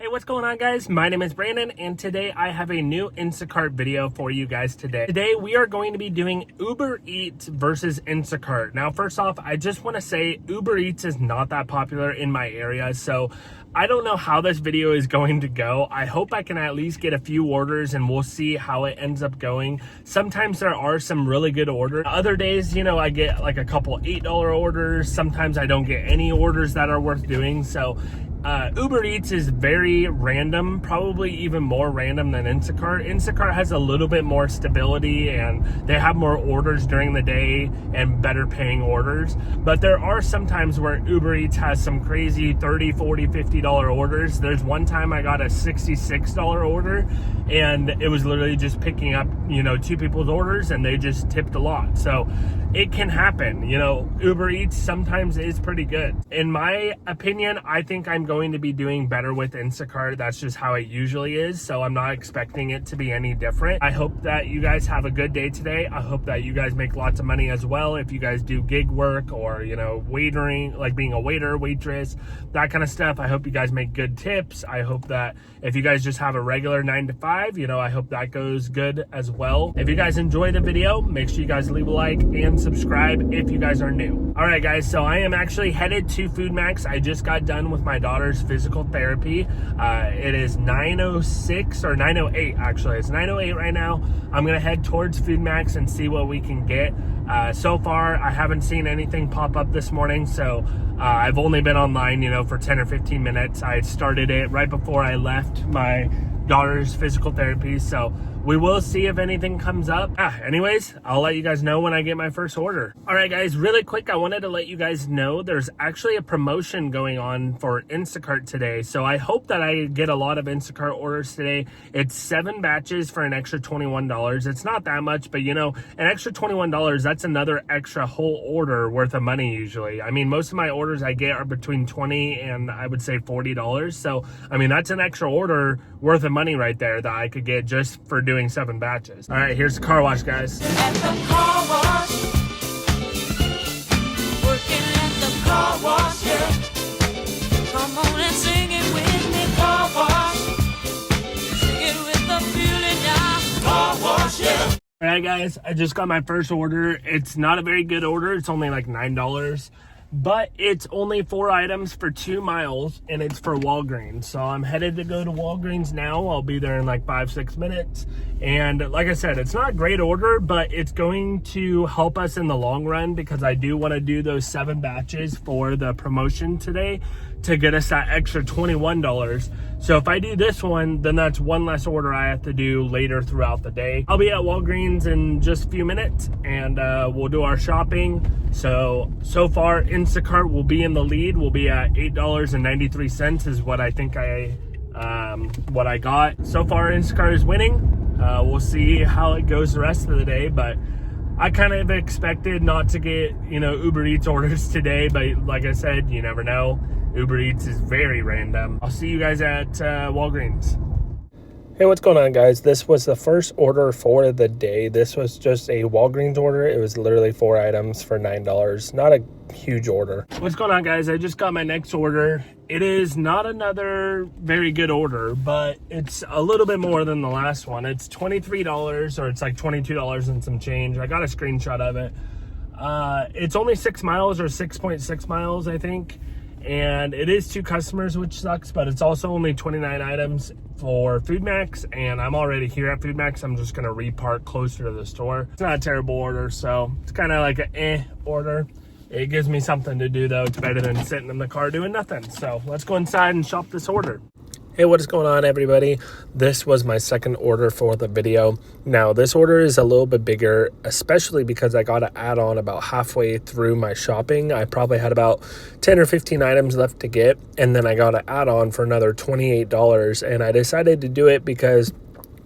Hey, what's going on, guys? My name is Brandon, and today I have a new Instacart video for you guys today. Today, we are going to be doing Uber Eats versus Instacart. Now, first off, I just want to say Uber Eats is not that popular in my area, so I don't know how this video is going to go. I hope I can at least get a few orders, and we'll see how it ends up going. Sometimes there are some really good orders. Other days, I get like a couple $8 orders. Sometimes I don't get any orders that are worth doing, so Uber Eats is very random, probably even more random than Instacart. Instacart has a little bit more stability and they have more orders during the day and better paying orders. But there are some times where Uber Eats has some crazy $30, $40, $50 orders. There's one time I got a $66 order and it was literally just picking up, two people's orders and they just tipped a lot. So it can happen. Uber Eats sometimes is pretty good. In my opinion, I think I'm going to be doing better with Instacart. That's just how it usually is. So I'm not expecting it to be any different. I hope that you guys have a good day today. I hope that you guys make lots of money as well. If you guys do gig work or, waitering, like being a waiter, waitress, that kind of stuff. I hope you guys make good tips. I hope that if you guys just have a regular 9 to 5, I hope that goes good as well. If you guys enjoy the video, make sure you guys leave a like and subscribe if you guys are new. All right, guys, so I am actually headed to Food Max. I just got done with my daughter's physical therapy. It is 9:06 or 9:08 actually. It's 9:08 right now. I'm gonna head towards Food Max and see what we can get. So far, I haven't seen anything pop up this morning, so I've only been online, for 10 or 15 minutes. I started it right before I left my daughter's physical therapy, so we will see if anything comes up. Anyways, I'll let you guys know when I get my first order. All right, guys, really quick, I wanted to let you guys know there's actually a promotion going on for Instacart today. So I hope that I get a lot of Instacart orders today. It's 7 batches for an extra $21. It's not that much, but an extra $21, that's another extra whole order worth of money usually. I mean, most of my orders I get are between $20 and I would say $40. So, that's an extra order worth of money right there that I could get just for doing 7 batches. All right, here's the car wash, guys. At the car wash, working at the car wash, yeah. Come on and sing it with me, car wash. Sing it with the feeling, yeah. Car wash, yeah. All right, guys, I just got my first order. It's not a very good order. It's only like $9. But it's only 4 items for 2 miles, and it's for Walgreens. So I'm headed to go to Walgreens now. I'll be there in like 5-6 minutes. And like I said, it's not a great order, but it's going to help us in the long run because I do want to do those 7 batches for the promotion today to get us that extra $21. So if I do this one, then that's one less order I have to do later throughout the day. I'll be at Walgreens in just a few minutes and we'll do our shopping. So far Instacart will be in the lead. We'll be at $8.93 is what I think what I got. So far Instacart is winning. We'll see how it goes the rest of the day, but I kind of expected not to get, Uber Eats orders today, but like I said, you never know. Uber Eats is very random. I'll see you guys at Walgreens. Hey, what's going on, guys? This was the first order for the day. This was just a Walgreens order. It was literally 4 items for $9. Not a huge order. What's going on, guys? I just got my next order. It is not another very good order, but it's a little bit more than the last one. It's $23, or it's like $22 and some change. I got a screenshot of it. It's only 6 miles or 6.6 miles, I think. And it is 2 customers, which sucks, but it's also only 29 items for Food Max, and I'm already here at Food Max. I'm just gonna repark closer to the store. It's not a terrible order, so it's kind of like an order. It gives me something to do, though. It's better than sitting in the car doing nothing. So let's go inside and shop this order. Hey, what is going on, everybody? This was my second order for the video. Now, this order is a little bit bigger, especially because I got an add-on about halfway through my shopping. I probably had about 10 or 15 items left to get, and then I got an add-on for another $28, and I decided to do it because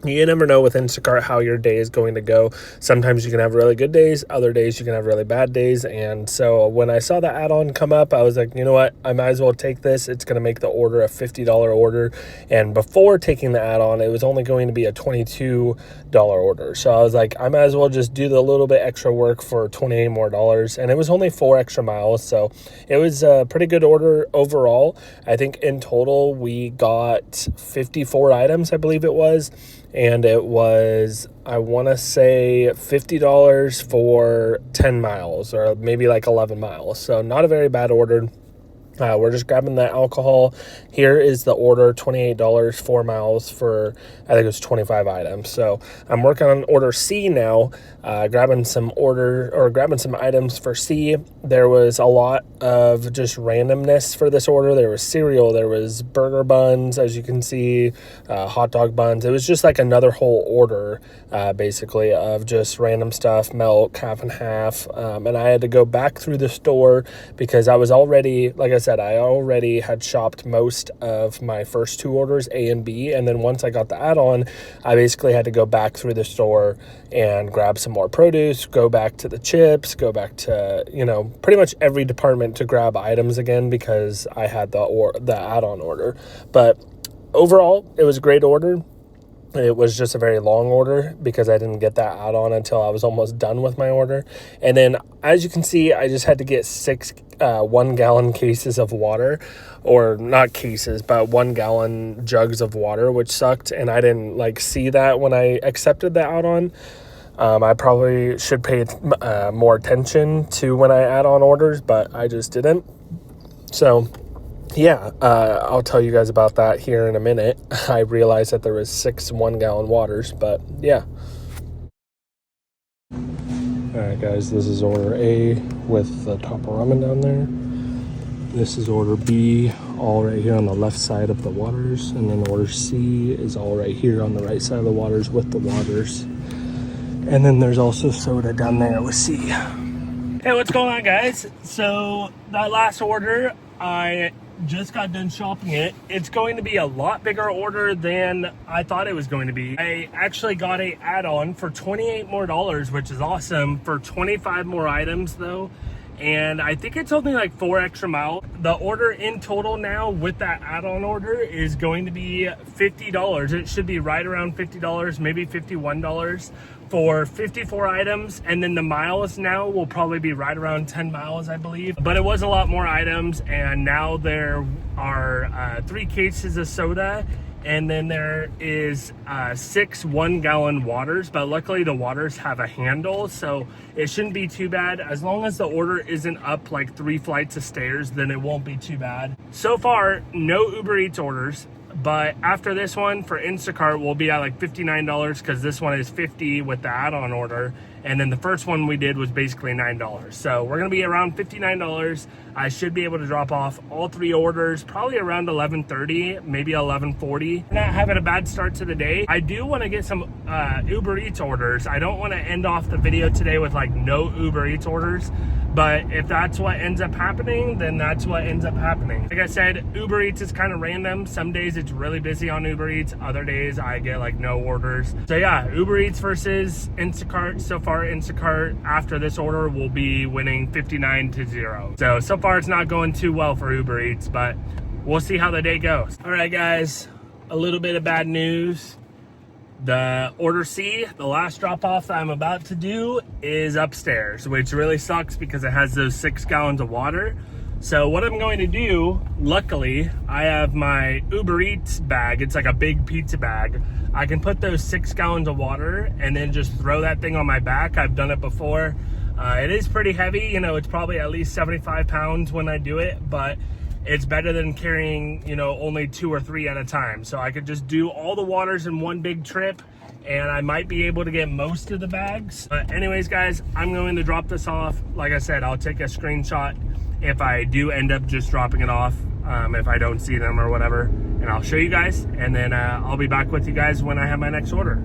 You never know with Instacart how your day is going to go. Sometimes you can have really good days. Other days you can have really bad days. And so when I saw the add-on come up, I was like, you know what? I might as well take this. It's going to make the order a $50 order. And before taking the add-on, it was only going to be a $22 order. So I was like, I might as well just do the little bit extra work for $28 more. And it was only 4 extra miles. So it was a pretty good order overall. I think in total we got 54 items, I believe it was. And it was, I want to say $50 for 10 miles or maybe like 11 miles. So not a very bad order. We're just grabbing the alcohol. Here is the order, $28, 4 miles for, I think it was 25 items. So I'm working on order C now, grabbing some items for C. There was a lot of just randomness for this order. There was cereal, there was burger buns, as you can see, hot dog buns. It was just like another whole order, basically, of just random stuff, milk, half and half. And I had to go back through the store because I was already, like I said, I already had shopped most of my first 2 orders, A and B, and then once I got the add-on, I basically had to go back through the store and grab some more produce, go back to the chips, go back to, pretty much every department to grab items again because I had the add-on order. But overall, it was a great order. It was just a very long order because I didn't get that add-on until I was almost done with my order. And then, as you can see, I just had to get 6 1-gallon cases of water, or not cases, but 1-gallon jugs of water, which sucked. And I didn't see that when I accepted the add-on. I probably should pay more attention to when I add on orders, but I just didn't. So yeah, I'll tell you guys about that here in a minute. I realized that there was 6 1-gallon waters, but yeah. Alright guys, this is order A with the top of ramen down there. This is order B, all right here on the left side of the waters. And then order C is all right here on the right side of the waters with the waters. And then there's also soda down there with C. Hey, what's going on, guys? So that last order, I just got done shopping it. It's going to be a lot bigger order than I thought it was going to be. I actually got a add-on for $28 more, which is awesome, for 25 more items though. And I think it's only like 4 extra miles. The order in total now with that add-on order is going to be $50. It should be right around $50, maybe $51 for 54 items. And then the miles now will probably be right around 10 miles, I believe. But it was a lot more items. And now there are 3 cases of soda. And then there is 6 1-gallon waters, but luckily the waters have a handle, so it shouldn't be too bad. As long as the order isn't up like 3 flights of stairs, then it won't be too bad. So far, no Uber Eats orders, but after this one for Instacart, we'll be at like $59 because this one is $50 with the add-on order. And then the first one we did was basically $9. So we're going to be around $59. I should be able to drop off all 3 orders, probably around 11:30, maybe 11:40. We're not having a bad start to the day. I do want to get some Uber Eats orders. I don't want to end off the video today with like no Uber Eats orders. But if that's what ends up happening, then that's what ends up happening. Like I said, Uber Eats is kind of random. Some days it's really busy on Uber Eats. Other days I get like no orders. So yeah, Uber Eats versus Instacart. So far, Instacart after this order will be winning 59-0. So far it's not going too well for Uber Eats, but we'll see how the day goes. All right, guys, a little bit of bad news. The order C, the last drop off that I'm about to do, is upstairs, which really sucks because it has those 6 gallons of water. So what I'm going to do, luckily, I have my Uber Eats bag. It's like a big pizza bag. I can put those 6 gallons of water and then just throw that thing on my back. I've done it before. It is pretty heavy. It's probably at least 75 pounds when I do it, but it's better than carrying, only 2 or 3 at a time. So I could just do all the waters in one big trip and I might be able to get most of the bags. But anyways, guys, I'm going to drop this off. Like I said, I'll take a screenshot if I do end up just dropping it off, if I don't see them or whatever, and I'll show you guys, and then I'll be back with you guys when I have my next order.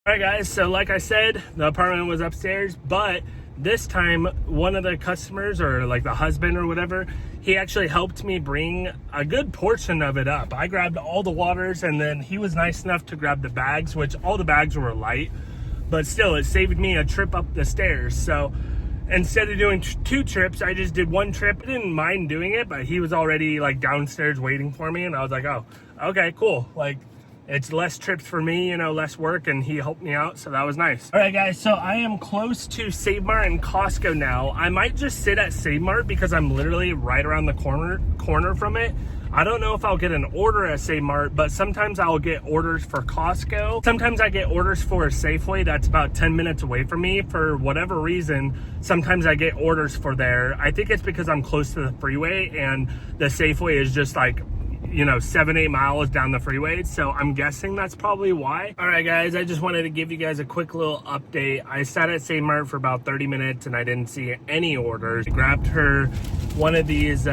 All right, guys, so like I said, the apartment was upstairs, but this time one of the customers, or like the husband or whatever, he actually helped me bring a good portion of it up. I grabbed all the waters, and then he was nice enough to grab the bags, which all the bags were light, but still it saved me a trip up the stairs. So instead of doing 2 trips, I just did 1 trip. I didn't mind doing it, but he was already like downstairs waiting for me, and I was like, oh, okay, cool. Like, it's less trips for me, you know, less work, and he helped me out, so that was nice. All right, guys, so I am close to Save Mart and Costco now. I might just sit at Save Mart because I'm literally right around the corner from it. I don't know if I'll get an order at Save Mart, but sometimes I'll get orders for Costco. Sometimes I get orders for a Safeway that's about 10 minutes away from me. For whatever reason, sometimes I get orders for there. I think it's because I'm close to the freeway, and the Safeway is just like, you know, 7-8 miles down the freeway, so I'm guessing that's probably why. All right, guys, I just wanted to give you guys a quick little update. I sat at Save Mart for about 30 minutes and I didn't see any orders. I grabbed her one of these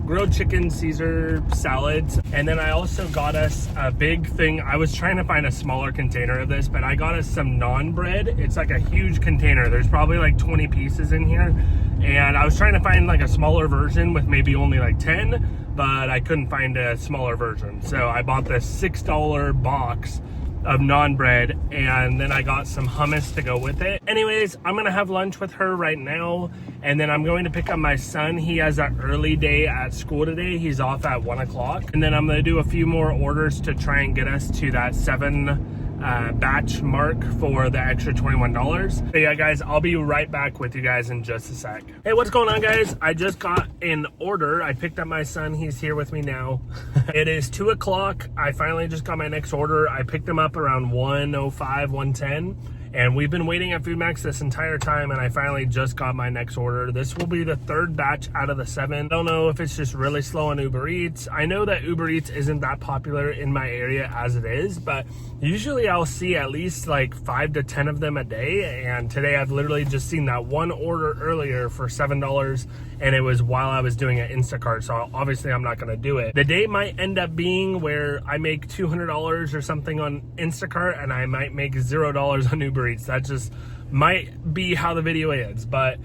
grilled chicken Caesar salads, and then I also got us a big thing. I was trying to find a smaller container of this, but I got us some naan bread. It's like a huge container. There's probably like 20 pieces in here, and I was trying to find like a smaller version with maybe only like 10, but I couldn't find a smaller version. So I bought this $6 box of naan bread, and then I got some hummus to go with it. Anyways, I'm gonna have lunch with her right now, and then I'm going to pick up my son. He has an early day at school today. He's off at 1 o'clock. And then I'm gonna do a few more orders to try and get us to that 7 batch mark for the extra $21. But yeah, guys, I'll be right back with you guys in just a sec. Hey, what's going on, guys? I just got an order. I picked up my son. He's here with me now. It is 2 o'clock. I finally just got my next order. I picked him up around 1:05, 1:10. And we've been waiting at Food Max this entire time, and I finally just got my next order. This will be the 3rd batch out of the 7. I don't know if it's just really slow on Uber Eats. I know that Uber Eats isn't that popular in my area as it is, but usually I'll see at least like 5 to 10 of them a day. And today I've literally just seen that one order earlier for $7, and it was while I was doing an Instacart. So obviously I'm not gonna do it. The day might end up being where I make $200 or something on Instacart, and I might make $0 on Uber Eats. That just might be how the video ends, but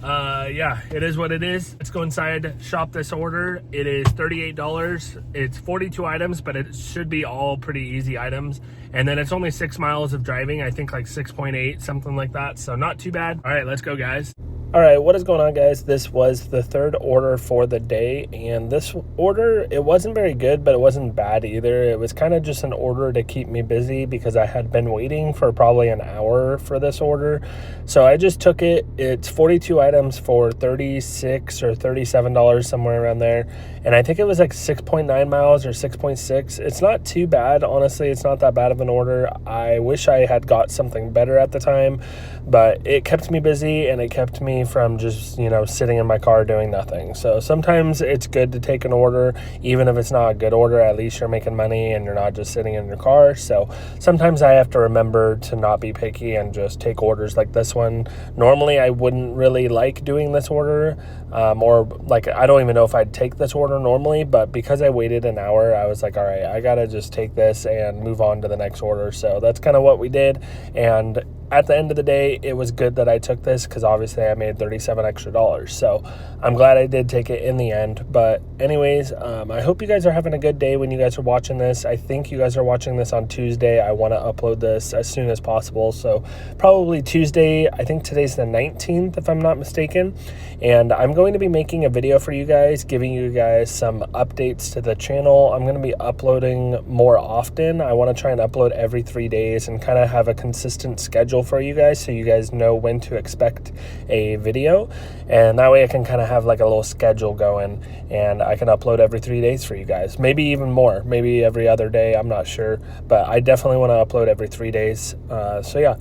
yeah, it is what it is. Let's go inside, shop this order. It is $38. It's 42 items, but it should be all pretty easy items. And then it's only 6 miles of driving. I think like 6.8, something like that. So not too bad. All right, let's go, guys. All right, what is going on, guys? This was the 3rd order for the day, and this order, it wasn't very good, but it wasn't bad either. It was kind of just an order to keep me busy because I had been waiting for probably an hour for this order. So I just took it. It's 42 items for $36 or $37, somewhere around there. And I think it was like 6.9 miles or 6.6. It's not too bad, honestly. It's not that bad of an order. I wish I had got something better at the time, but it kept me busy, and it kept me from just, you know, sitting in my car doing nothing. So sometimes it's good to take an order, even if it's not a good order. At least you're making money and you're not just sitting in your car. So sometimes I have to remember to not be picky and just take orders like this one. Normally I wouldn't really like doing this order, or like I don't even know if I'd take this order normally, but because I waited an hour, I was like, all right, I gotta just take this and move on to the next order. So that's kind of what we did, and at the end of the day, it was good that I took this because obviously I made $37 extra. So I'm glad I did take it in the end. But anyways, I hope you guys are having a good day when you guys are watching this. I think you guys are watching this on Tuesday. I want to upload this as soon as possible. So probably Tuesday. I think today's the 19th, if I'm not mistaken. And I'm going to be making a video for you guys, giving you guys some updates to the channel. I'm going to be uploading more often. I want to try and upload every 3 days and kind of have a consistent schedule for you guys, so you guys know when to expect a video, and that way I can kind of have like a little schedule going, and I can upload every 3 days for you guys, maybe even more, maybe every other day, I'm not sure, but I definitely want to upload every 3 days. So yeah,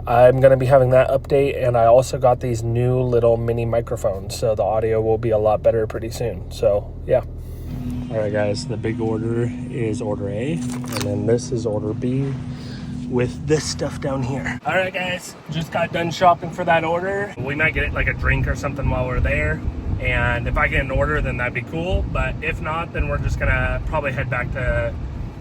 I'm going to be having that update, and I also got these new little mini microphones, so the audio will be a lot better pretty soon. So yeah. All right, guys, the big order is order A, and then this is order B with this stuff down here. All right, guys, just got done shopping for that order. We might get like a drink or something while we're there, and if I get an order, then that'd be cool, but if not, then we're just gonna probably head back to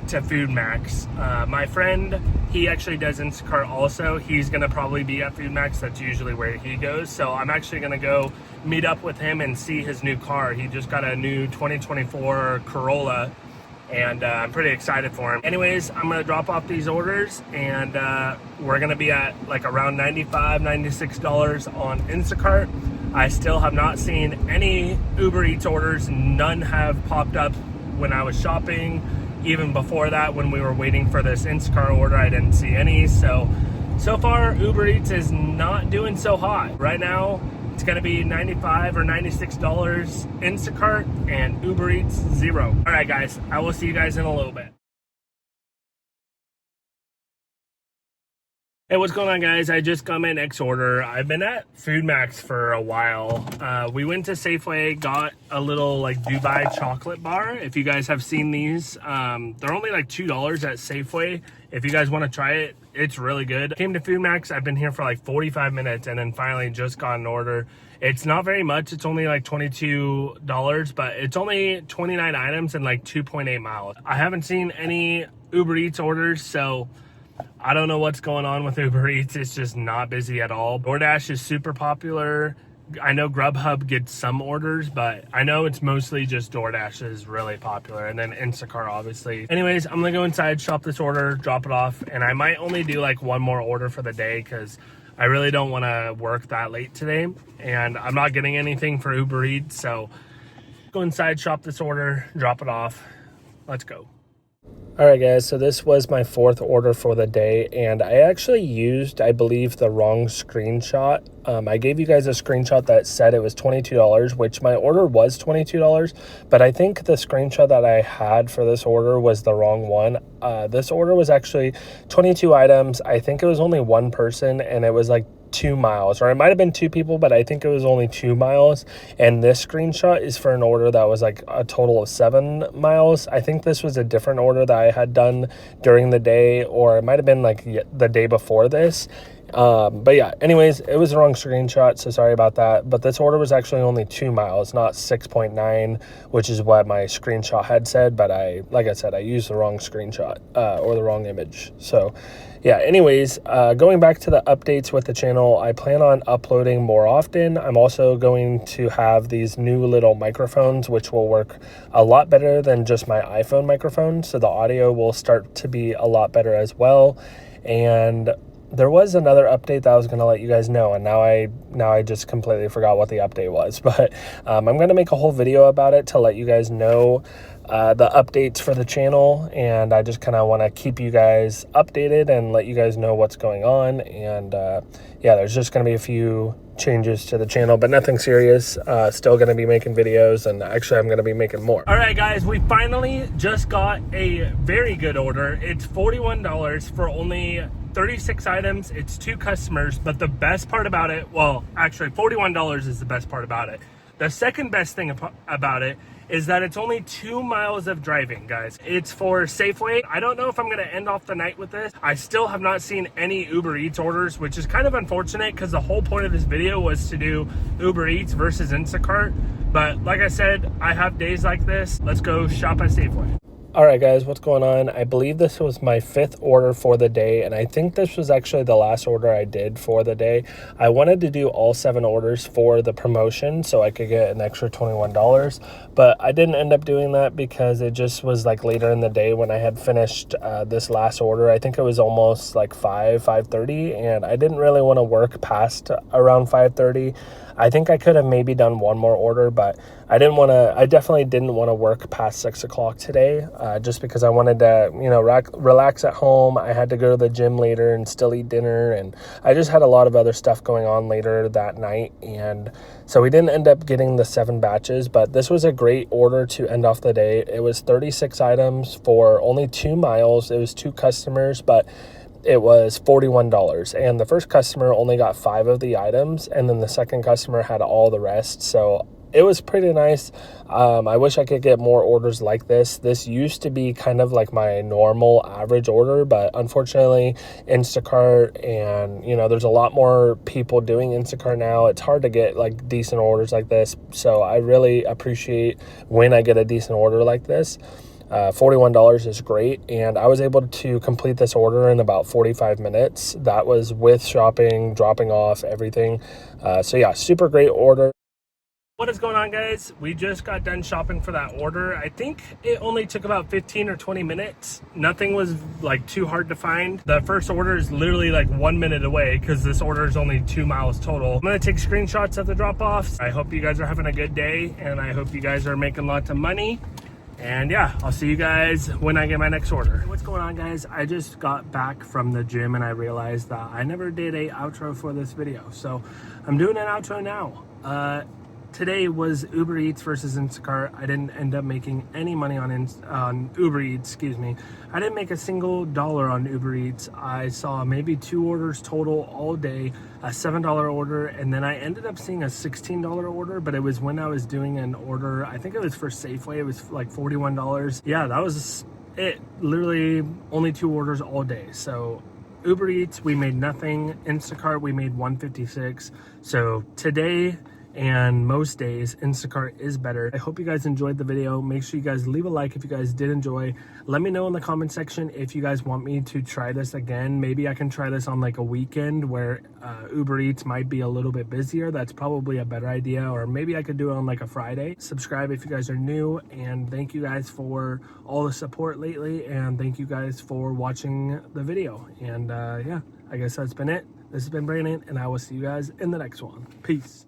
to Food Max. My friend, he actually does Instacart also. He's gonna probably be at Food Max. That's usually where he goes. So I'm actually gonna go meet up with him and see his new car. He just got a new 2024 Corolla, and I'm pretty excited for him. Anyways, I'm gonna drop off these orders, and we're gonna be at like around $95, $96 on Instacart. I still have not seen any Uber Eats orders. None have popped up when I was shopping. Even before that, when we were waiting for this Instacart order, I didn't see any. So far, Uber Eats is not doing so hot. Right now, it's gonna be $95 or $96 Instacart, and Uber Eats, 0. All right, guys, I will see you guys in a little bit. Hey, what's going on, guys? I just got my next order. I've been at Food Max for a while. We went to Safeway, got a little like Dubai chocolate bar. If you guys have seen these, they're only like $2 at Safeway. If you guys want to try it, it's really good. Came to Food Max. I've been here for like 45 minutes and then finally just got an order. It's not very much. It's only like $22, but it's only 29 items and like 2.8 miles. I haven't seen any Uber Eats orders, so I don't know what's going on with Uber Eats. It's just not busy at all. DoorDash is super popular. I know Grubhub gets some orders, but I know it's mostly just DoorDash is really popular, and then Instacart, obviously. Anyways, I'm gonna go inside, shop this order, drop it off, and I might only do like one more order for the day because I really don't want to work that late today, and I'm not getting anything for Uber Eats, so go inside, shop this order, drop it off. Let's go. All right, guys, so this was my 4th order for the day, and I actually used, I believe, the wrong screenshot. I gave you guys a screenshot that said it was $22, which my order was $22, but I think the screenshot that I had for this order was the wrong one. This order was actually 22 items. I think it was only one person, and it was like 2 miles, or it might have been 2 people, but I think it was only 2 miles. And this screenshot is for an order that was like a total of 7 miles. I think this was a different order that I had done during the day, or it might have been like the day before this. But yeah, anyways, it was the wrong screenshot, so sorry about that. But this order was actually only 2 miles, not 6.9, which is what my screenshot had said. But like I said, I used the wrong screenshot, or the wrong image. So yeah, anyways, going back to the updates with the channel, I plan on uploading more often. I'm also going to have these new little microphones, which will work a lot better than just my iPhone microphone. So the audio will start to be a lot better as well. And there was another update that I was going to let you guys know, and now I just completely forgot what the update was. But I'm going to make a whole video about it to let you guys know the updates for the channel, and I just kind of want to keep you guys updated and let you guys know what's going on. And yeah, there's just going to be a few changes to the channel, but nothing serious. Still going to be making videos, and actually I'm going to be making more. All right, guys, we finally just got a very good order. It's $41 for only 36 items. It's 2 customers, but the best part about it, well, actually $41 is the best part about it. The second best thing about it is that it's only 2 miles of driving, guys. It's for Safeway. I don't know if I'm gonna end off the night with this. I still have not seen any Uber Eats orders, which is kind of unfortunate because the whole point of this video was to do Uber Eats versus Instacart. But like I said, I have days like this. Let's go shop at Safeway. All right, guys, what's going on? I believe this was my 5th order for the day, and I think this was actually the last order I did for the day. I wanted to do all 7 orders for the promotion so I could get an extra $21, but I didn't end up doing that because it just was like later in the day when I had finished this last order. I think it was almost like 5:30, and I didn't really want to work past around 5:30. I think I could have maybe done one more order, but I definitely didn't want to work past 6 o'clock today, just because I wanted to, relax at home. I had to go to the gym later and still eat dinner, and I just had a lot of other stuff going on later that night, and so we didn't end up getting the 7 batches, but this was a great order to end off the day. It was 36 items for only 2 miles. It was 2 customers, but it was $41, and the first customer only got 5 of the items, and then the second customer had all the rest. So it was pretty nice. I wish I could get more orders like this. This used to be kind of like my normal average order, but unfortunately Instacart, and there's a lot more people doing Instacart now. It's hard to get like decent orders like this, so I really appreciate when I get a decent order like this. $41 is great, and I was able to complete this order in about 45 minutes. That was with shopping, dropping off, everything. So yeah, super great order. What is going on, guys? We just got done shopping for that order. I think it only took about 15 or 20 minutes. Nothing was like too hard to find. The first order is literally like 1 minute away because this order is only 2 miles total. I'm gonna take screenshots of the drop-offs. I hope you guys are having a good day, and I hope you guys are making lots of money. And yeah, I'll see you guys when I get my next order. What's going on, guys? I just got back from the gym and I realized that I never did a outro for this video. So I'm doing an outro now. Today was Uber Eats versus Instacart. I didn't end up making any money on Uber Eats, excuse me. I didn't make a single dollar on Uber Eats. I saw maybe 2 orders total all day, a $7 order, and then I ended up seeing a $16 order, but it was when I was doing an order, I think it was for Safeway, it was like $41. Yeah, that was it. Literally only 2 orders all day. So Uber Eats, we made nothing. Instacart, we made $156. So today, and most days, Instacart is better. I hope you guys enjoyed the video. Make sure you guys leave a like if you guys did enjoy. Let me know in the comment section if you guys want me to try this again. Maybe I can try this on like a weekend where Uber Eats might be a little bit busier. That's probably a better idea. Or maybe I could do it on like a Friday. Subscribe if you guys are new. And thank you guys for all the support lately. And thank you guys for watching the video. And yeah, I guess that's been it. This has been Brandon, and I will see you guys in the next one. Peace.